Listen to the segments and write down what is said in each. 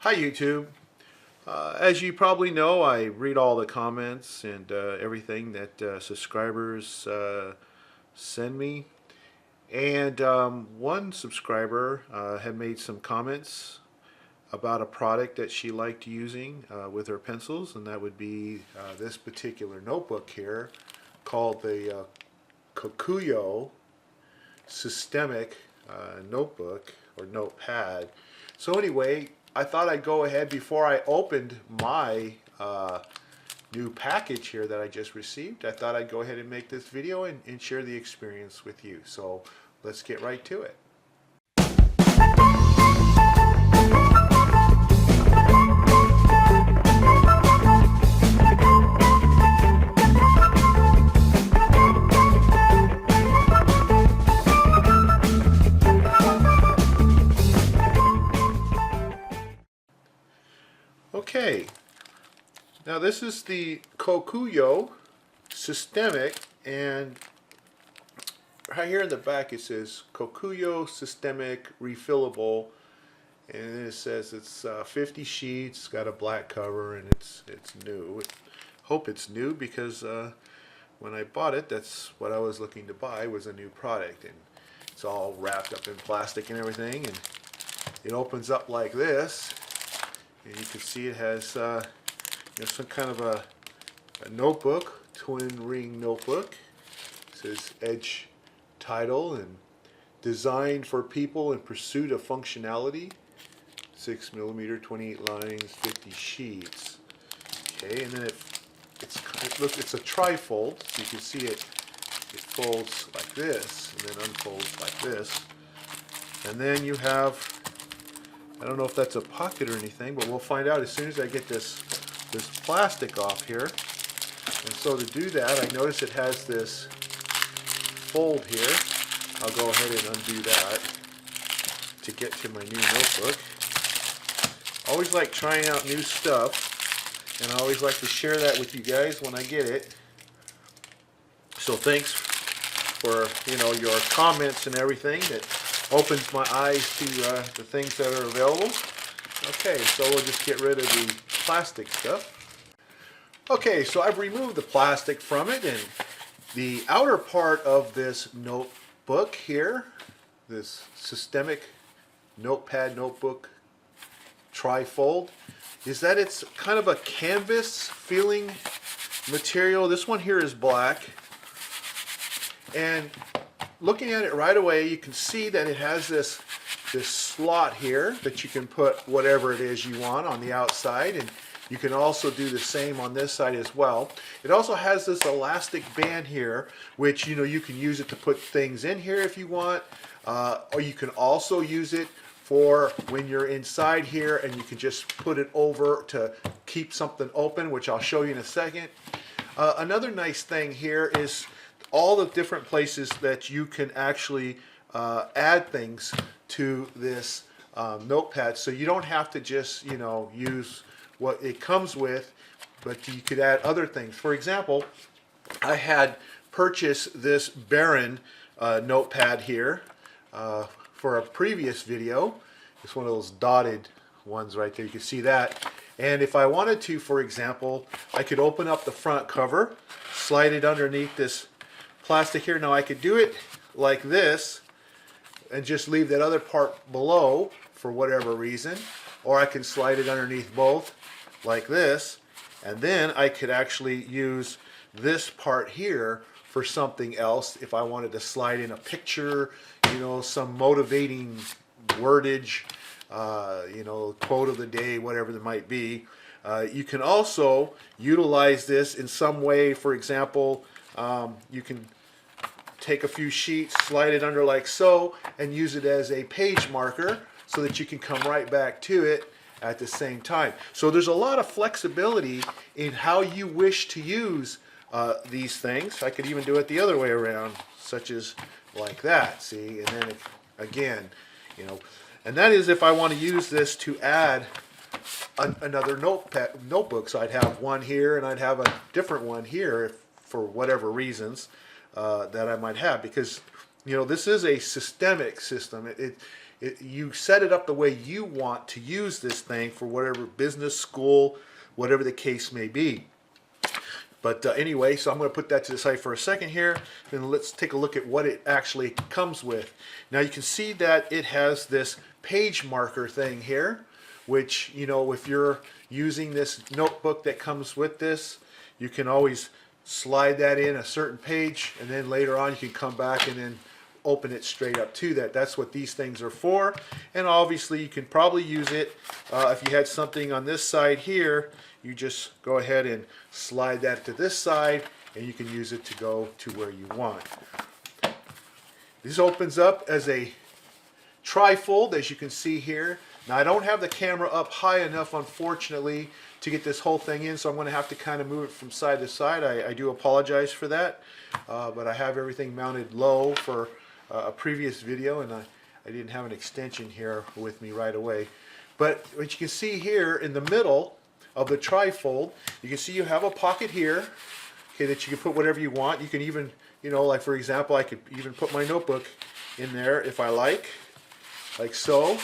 Hi YouTube. As you probably know, I read all the comments and everything that subscribers send me. And one subscriber had made some comments about a product that she liked using with her pencils, and that would be this particular notebook here called the Kokuyo Systemic Notebook or Notepad. So anyway, I thought I'd go ahead before I opened my new package here that I just received. I thought I'd go ahead and make this video and share the experience with you. So let's get right to it. Okay, now this is the Kokuyo Systemic, and right here in the back it says Kokuyo Systemic Refillable, and then it says it's 50 sheets, it's got a black cover, and it's new. Hope it's new because when I bought it, that's what I was looking to buy, was a new product, and it's all wrapped up in plastic and everything, and it opens up like this. And you can see it has some kind of a notebook, twin ring notebook. It says Edge title and designed for people in pursuit of functionality. 6mm, 28 lines, 50 sheets. Okay, and then it's a trifold, so you can see it folds like this and then unfolds like this. And then you have, I don't know if that's a pocket or anything, but we'll find out as soon as I get this plastic off here. And so to do that, I notice it has this fold here. I'll go ahead and undo that to get to my new notebook. I always like trying out new stuff, and I always like to share that with you guys when I get it. So thanks for your comments and everything. That opens my eyes to the things that are available. Okay, so we'll just get rid of the plastic stuff. Okay, so I've removed the plastic from it, and the outer part of this notebook here, this Systemic Notepad Notebook Trifold, is that it's kind of a canvas feeling material. This one here is black, and looking at it right away, you can see that it has this slot here that you can put whatever it is you want on the outside, and you can also do the same on this side as well. It also has this elastic band here, which you can use it to put things in here if you want, or you can also use it for when you're inside here and you can just put it over to keep something open, which I'll show you in a second. Another nice thing here is all the different places that you can actually add things to this notepad, so you don't have to just use what it comes with, but you could add other things. For example, I had purchased this Baron notepad here for a previous video. It's one of those dotted ones right there, you can see that. And if I wanted to, for example, I could open up the front cover, slide it underneath this plastic here. Now I could do it like this and just leave that other part below for whatever reason, or I can slide it underneath both like this, and then I could actually use this part here for something else if I wanted to slide in a picture, some motivating wordage, quote of the day, whatever it might be. You can also utilize this in some way. For example, you can take a few sheets, slide it under like so, and use it as a page marker so that you can come right back to it at the same time. So there's a lot of flexibility in how you wish to use these things. I could even do it the other way around, such as like that, see? And then again, and that is if I want to use this to add another notebook. So I'd have one here and I'd have a different one here for whatever reasons that I might have, because this is a systemic system. you set it up the way you want to use this thing for whatever business, school, whatever the case may be. But anyway, so I'm going to put that to the side for a second here, and let's take a look at what it actually comes with. Now you can see that it has this page marker thing here, which, you know, if you're using this notebook that comes with this, you can always slide that in a certain page, and then later on you can come back and then open it straight up to that. That's what these things are for. And obviously you can probably use it if you had something on this side here. You just go ahead and slide that to this side, and you can use it to go to where you want. This opens up as a tri-fold, as you can see here. Now I don't have the camera up high enough, unfortunately, to get this whole thing in, so I'm going to have to kind of move it from side to side. I do apologize for that, but I have everything mounted low for a previous video, and I didn't have an extension here with me right away. But what you can see here in the middle of the tri-fold, you can see you have a pocket here, okay, that you can put whatever you want. You can even, you know, like for example, I could even put my notebook in there if I like so.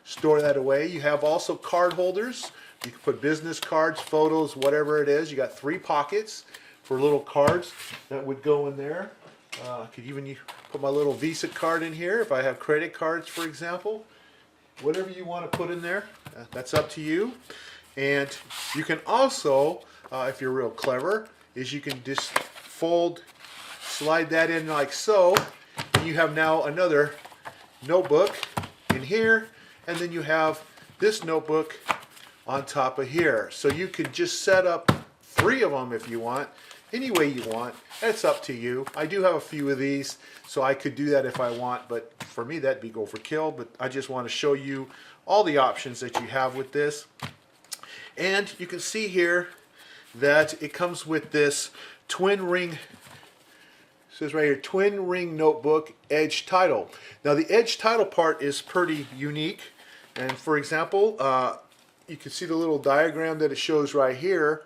Store that away. You have also card holders. You can put business cards, photos, whatever it is. You got 3 pockets for little cards that would go in there. I could even put my little Visa card in here if I have credit cards, for example. Whatever you want to put in there, that's up to you. And you can also, if you're real clever, is you can just slide that in like so, and you have now another notebook in here, and then you have this notebook on top of here. So you can just set up 3 of them if you want, any way you want. That's up to you. I do have a few of these, so I could do that if I want, but for me that'd be overkill. But I just want to show you all the options that you have with this. And you can see here that it comes with this twin ring, it says right here, twin ring notebook edge title. Now the edge title part is pretty unique. And for example, you can see the little diagram that it shows right here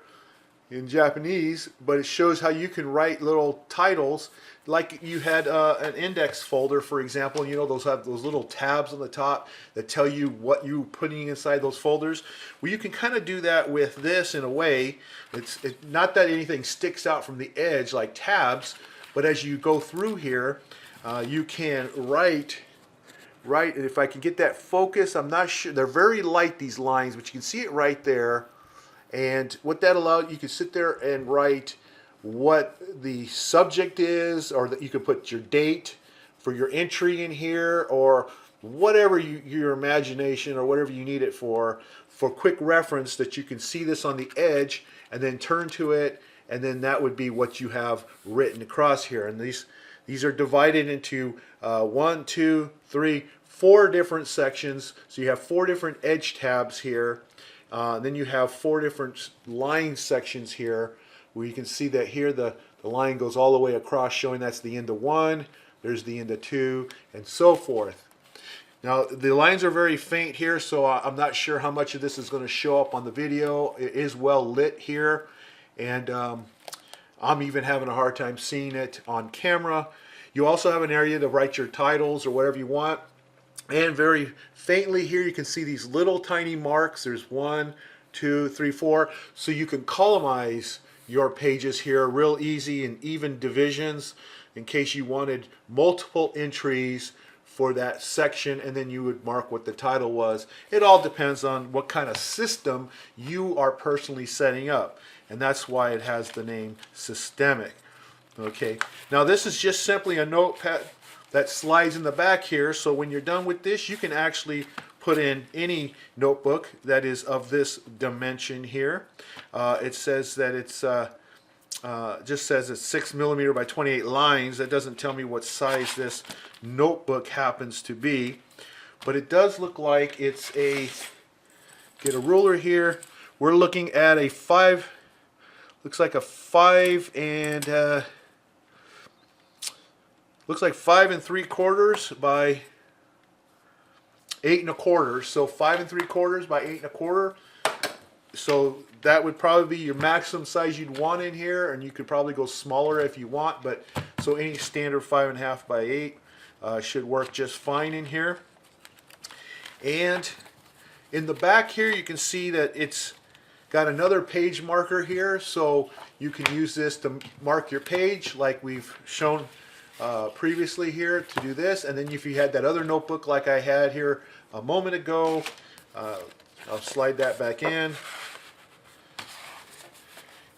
in Japanese, but it shows how you can write little titles like you had an index folder, for example. You know, those have those little tabs on the top that tell you what you're putting inside those folders. Well, you can kind of do that with this in a way. It's not that anything sticks out from the edge like tabs, but as you go through here, you can write, and if I can get that focus, I'm not sure, they're very light, these lines, but you can see it right there. And what that allowed, you can sit there and write what the subject is, or that you could put your date for your entry in here, or whatever your imagination or whatever you need it for quick reference, that you can see this on the edge and then turn to it, and then that would be what you have written across here. And these are divided into 1, 2, 3, 4 different sections. So you have 4 different edge tabs here. Then you have 4 different line sections here, where you can see that here the line goes all the way across, showing that's the end of 1, there's the end of 2, and so forth. Now the lines are very faint here, so I'm not sure how much of this is going to show up on the video. It is well lit here, and I'm even having a hard time seeing it on camera. You also have an area to write your titles or whatever you want. And very faintly here you can see these little tiny marks. There's 1, 2, 3, 4. So you can columnize your pages here real easy in even divisions in case you wanted multiple entries for that section, and then you would mark what the title was. It all depends on what kind of system you are personally setting up, and that's why it has the name Systemic. Okay, now this is just simply a notepad that slides in the back here, so when you're done with this, you can actually put in any notebook that is of this dimension here. It says that it's just says it's 6mm by 28 lines. That doesn't tell me what size this notebook happens to be, but it does look like it's get a ruler here. We're looking at a 5, looks like a 5 and looks like 5 3/4 by 8 1/4. So 5 3/4 by 8 1/4. So that would probably be your maximum size you'd want in here, and you could probably go smaller if you want. But so any standard 5 1/2 by 8 should work just fine in here. And in the back here, you can see that it's got another page marker here, so you can use this to mark your page like we've shown previously here to do this. And then if you had that other notebook like I had here a moment ago, I'll slide that back in.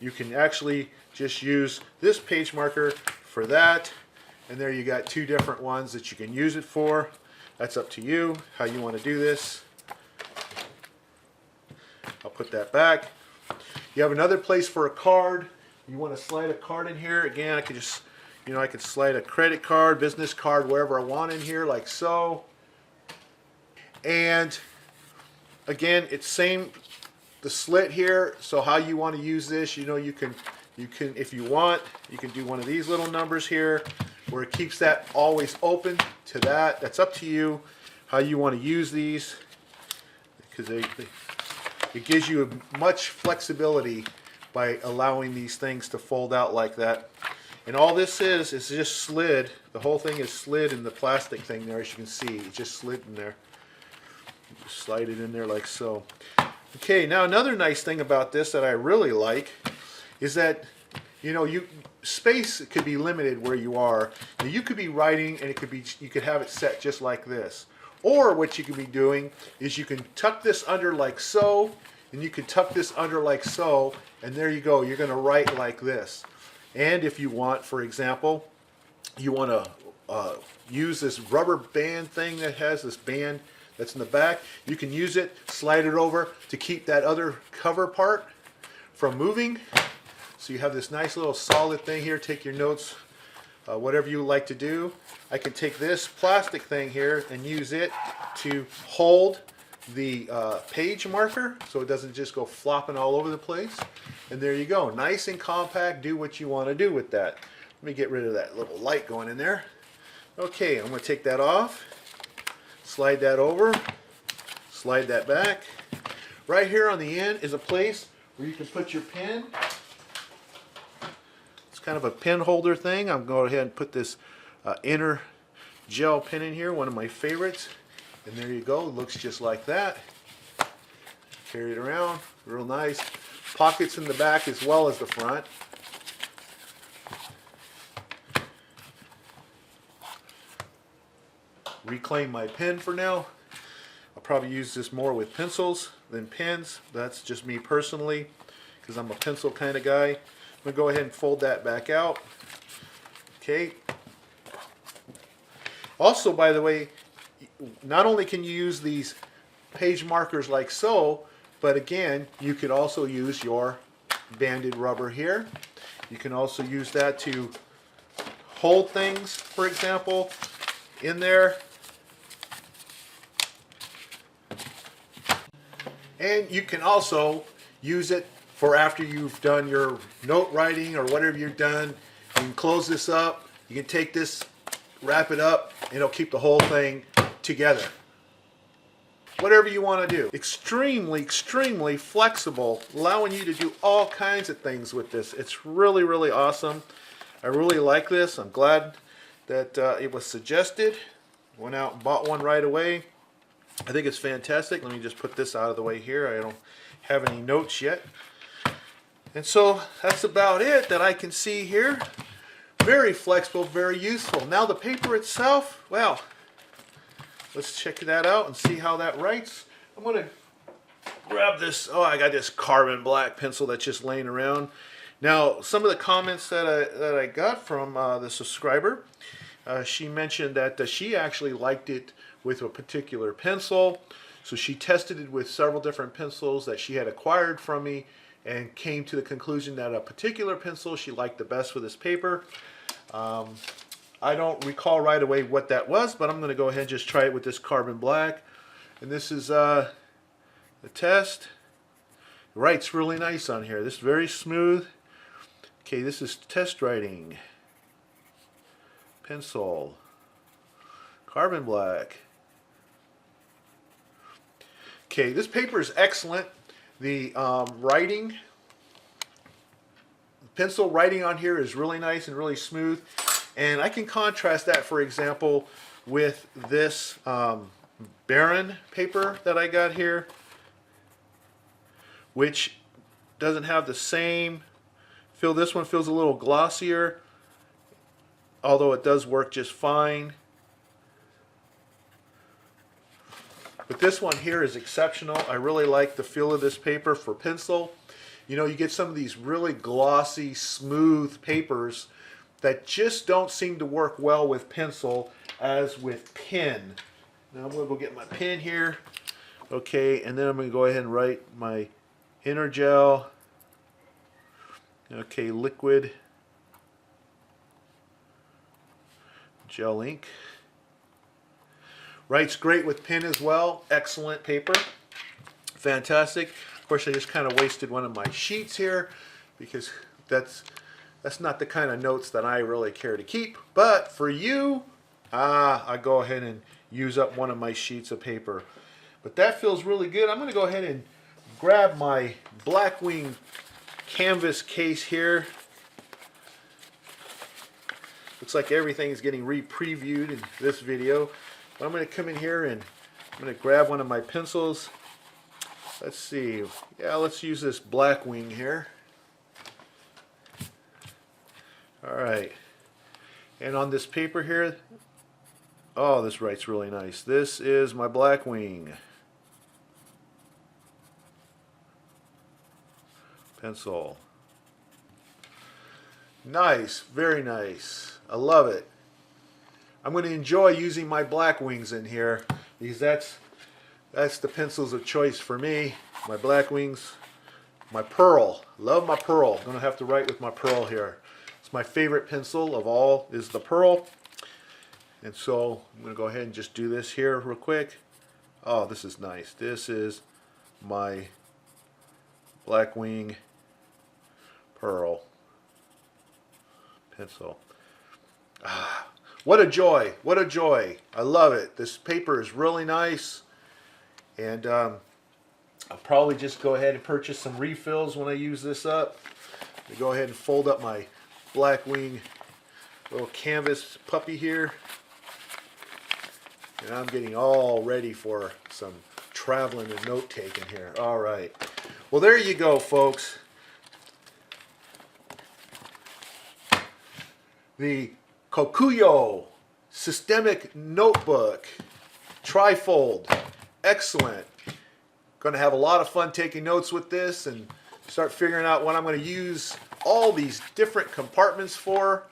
You can actually just use this page marker for that, and there you got two different ones that you can use it for. That's up to you how you want to do this. I'll put that back. You have another place for a card. You want to slide a card in here. Again, I could just, I could slide a credit card, business card, wherever I want in here, like so. And again, it's same, the slit here. So how you want to use this, you can, if you want, you can do one of these little numbers here where it keeps that always open to that. That's up to you how you want to use these, because it gives you much flexibility by allowing these things to fold out like that. And all this is just slid. The whole thing is slid in the plastic thing there, as you can see. It just slid in there. Just slide it in there like so. Okay, now another nice thing about this that I really like is that, space could be limited where you are. Now, you could be writing and you could have it set just like this. Or what you could be doing is you can tuck this under like so, and you can tuck this under like so, and there you go. You're going to write like this. And if you want, for example, you want to use this rubber band thing that has this band that's in the back, you can use it, slide it over to keep that other cover part from moving. So you have this nice little solid thing here. Take your notes, whatever you like to do. I can take this plastic thing here and use it to hold the page marker so it doesn't just go flopping all over the place. And there you go, nice and compact. Do what you want to do with that. Let me get rid of that little light going in there. Okay, I'm going to take that off, slide that over, slide that back. Right here on the end is a place where you can put your pen. It's kind of a pen holder thing. I'm going to go ahead and put this inner gel pen in here, one of my favorites. And there you go, it looks just like that. Carry it around, real nice. Pockets in the back as well as the front. Reclaim my pen for now. I'll probably use this more with pencils than pens. That's just me personally, because I'm a pencil kind of guy. I'm going to go ahead and fold that back out. Okay. Also, by the way, not only can you use these page markers like so, but again, you could also use your banded rubber here. You can also use that to hold things, for example, in there. And you can also use it for after you've done your note writing or whatever you've done. You can close this up. You can take this, wrap it up, and it'll keep the whole thing together. Whatever you want to do. Extremely, extremely flexible, allowing you to do all kinds of things with this. It's really, really awesome. I really like this. I'm glad that it was suggested. Went out and bought one right away. I think it's fantastic. Let me just put this out of the way here. I don't have any notes yet. And so that's about it that I can see here. Very flexible, very useful. Now the paper itself, well, let's check that out and see how that writes. I'm going to grab this. Oh, I got this carbon black pencil that's just laying around. Now, some of the comments that I got from the subscriber, she mentioned that she actually liked it with a particular pencil. So she tested it with several different pencils that she had acquired from me and came to the conclusion that a particular pencil she liked the best for this paper. I don't recall right away what that was, but I'm going to go ahead and just try it with this carbon black. And this is the test. It writes really nice on here. This is very smooth. Okay, this is test writing. Pencil. Carbon black. Okay, this paper is excellent. The writing, pencil writing on here is really nice and really smooth. And I can contrast that, for example, with this Baron paper that I got here, which doesn't have the same feel. This one feels a little glossier, although it does work just fine. But this one here is exceptional. I really like the feel of this paper for pencil. You know, you get some of these really glossy, smooth papers that just don't seem to work well with pencil as with pen. Now I'm going to go get my pen here. Okay, and then I'm going to go ahead and write my inner gel. Okay, liquid gel ink. Writes great with pen as well. Excellent paper. Fantastic. Of course, I just kind of wasted one of my sheets here because that's not the kind of notes that I really care to keep. But for you, I go ahead and use up one of my sheets of paper. But that feels really good. I'm going to go ahead and grab my Blackwing canvas case here. Looks like everything is getting re-previewed in this video. But I'm going to come in here and I'm going to grab one of my pencils. Let's see. Yeah, let's use this Blackwing here. Alright. And on this paper here, oh, this writes really nice. This is my Blackwing pencil. Nice, very nice. I love it. I'm going to enjoy using my Blackwings in here because that's the pencils of choice for me. My Blackwings, my Pearl. Love my Pearl. I'm going to have to write with my Pearl here. It's my favorite pencil of all is the Pearl. And so I'm going to go ahead and just do this here real quick. Oh, this is nice. This is my Blackwing Pearl pencil. Ah, what a joy. What a joy. I love it. This paper is really nice. And I'll probably just go ahead and purchase some refills when I use this up. I go ahead and fold up my Blackwing little canvas puppy here. And I'm getting all ready for some traveling and note taking here. All right. Well, there you go, folks. The Kokuyo Systemic Notebook. Trifold. Excellent. Going to have a lot of fun taking notes with this and start figuring out what I'm going to use all these different compartments for.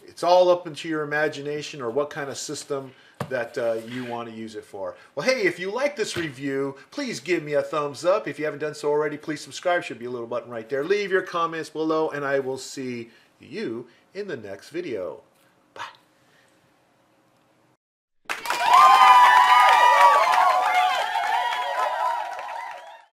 It's all up into your imagination or what kind of system that you want to use it for. Well, hey, if you like this review, please give me a thumbs up. If you haven't done so already, please subscribe. Should be a little button right there. Leave your comments below, and I will see you in the next video.